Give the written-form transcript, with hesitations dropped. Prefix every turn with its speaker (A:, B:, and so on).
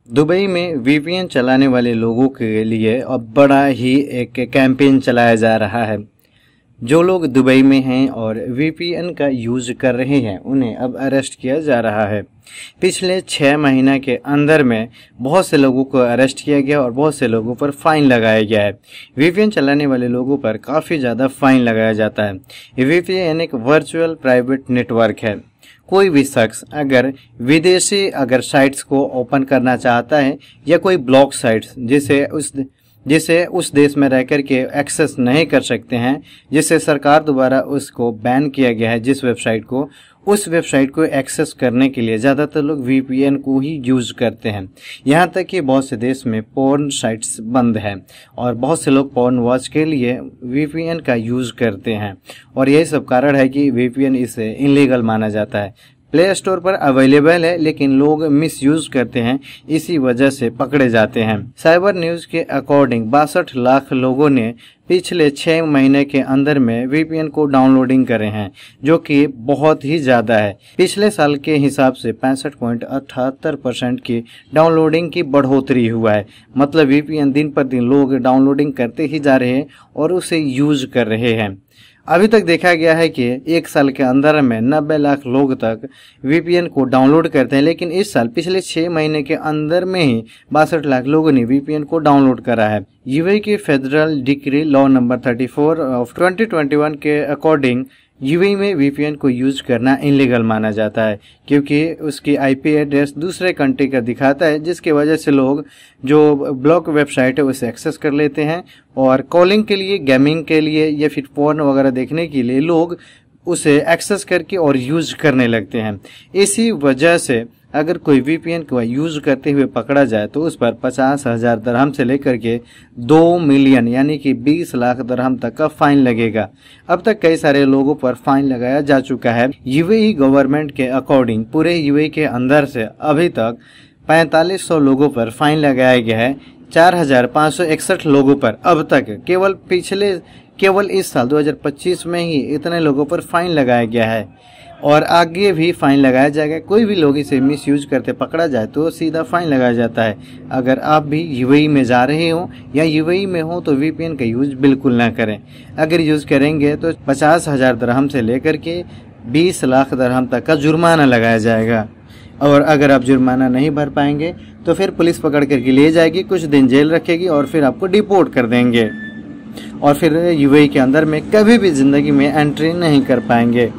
A: Dubai में VPN चलाने वाले लोगों के लिए अब बड़ा ही एक कैंपेन चलाया जा रहा है। जो लोग दुबई में हैं और वीपीएन का यूज कर रहे हैं उन्हें अब अरेस्ट किया जा रहा है। पिछले 6 महीने के अंदर में बहुत से लोगों को अरेस्ट किया गया और बहुत से लोगों पर फाइन लगाया गया है। वीपीएन चलाने वाले लोगों पर काफ़ी ज़्यादा फाइन लगाया जाता है। वीपीएन एक वर्चुअल प्राइवेट नेटवर्क है। कोई भी शख्स अगर विदेशी साइट्स को ओपन करना चाहता है या कोई ब्लॉक साइट्स जिसे उस देश में रहकर के एक्सेस नहीं कर सकते हैं, जिसे सरकार द्वारा उसको बैन किया गया है, जिस वेबसाइट को, उस वेबसाइट को एक्सेस करने के लिए ज़्यादातर लोग वीपीएन को ही यूज करते हैं। यहाँ तक कि बहुत से देश में पोर्न साइट्स बंद है और बहुत से लोग पोर्न वॉच के लिए वीपीएन का यूज करते हैं और यही सब कारण है कि वीपीएन इसे इलीगल माना जाता है। प्ले स्टोर पर अवेलेबल है लेकिन लोग मिसयूज करते हैं, इसी वजह से पकड़े जाते हैं। साइबर न्यूज के अकॉर्डिंग 62 लाख लोगों ने पिछले 6 महीने के अंदर में वीपीएन को डाउनलोडिंग करे हैं, जो कि बहुत ही ज्यादा है। पिछले साल के हिसाब से 65.78% की डाउनलोडिंग की बढ़ोतरी हुआ है। मतलब वीपीएन दिन पर दिन लोग डाउनलोडिंग करते ही जा रहे हैं और उसे यूज कर रहे हैं। अभी तक देखा गया है कि 1 साल के अंदर में 90 लाख लोग तक वीपीएन को डाउनलोड करते हैं, लेकिन इस साल पिछले 6 महीने के अंदर में ही 62 लाख लोगों ने वीपीएन को डाउनलोड करा है। यूएई की federal decree law number 34 of 2021 के अकॉर्डिंग यूएई में वीपीएन को यूज करना इलीगल माना जाता है, क्योंकि उसकी आईपी एड्रेस दूसरे कंट्री का दिखाता है, जिसकी वजह से लोग जो ब्लॉक वेबसाइट है उसे एक्सेस कर लेते हैं और कॉलिंग के लिए, गेमिंग के लिए या फिर फोन वगैरह देखने के लिए लोग उसे एक्सेस करके और यूज करने लगते हैं। इसी वजह से अगर कोई वीपीएन को यूज करते हुए पकड़ा जाए तो उस पर 50,000 दरहम से लेकर के 2 मिलियन यानी कि 20 लाख दरहम तक का फाइन लगेगा। अब तक कई सारे लोगों पर फाइन लगाया जा चुका है। यूएई गवर्नमेंट के अकॉर्डिंग पूरे यूएई के अंदर से अभी तक 4500 लोगों पर फाइन लगाया गया है। 4561 लोगों पर अब तक केवल इस साल 2025 में ही इतने लोगों पर फाइन लगाया गया है और आगे भी फाइन लगाया जाएगा। कोई भी लोग इसे मिसयूज करते पकड़ा जाए तो सीधा फाइन लगाया जाता है। अगर आप भी यूएई में जा रहे हो या यूएई में हो तो वीपीएन का यूज बिल्कुल ना करें। अगर यूज करेंगे तो 50,000 दरहम से लेकर के 20 लाख दरहम तक का जुर्माना लगाया जाएगा और अगर आप जुर्माना नहीं भर पाएंगे तो फिर पुलिस पकड़ करके ले जाएगी, कुछ दिन जेल रखेगी और फिर आपको डिपोर्ट कर देंगे और फिर यूएई के अंदर में कभी भी जिंदगी में एंट्री नहीं कर पाएंगे।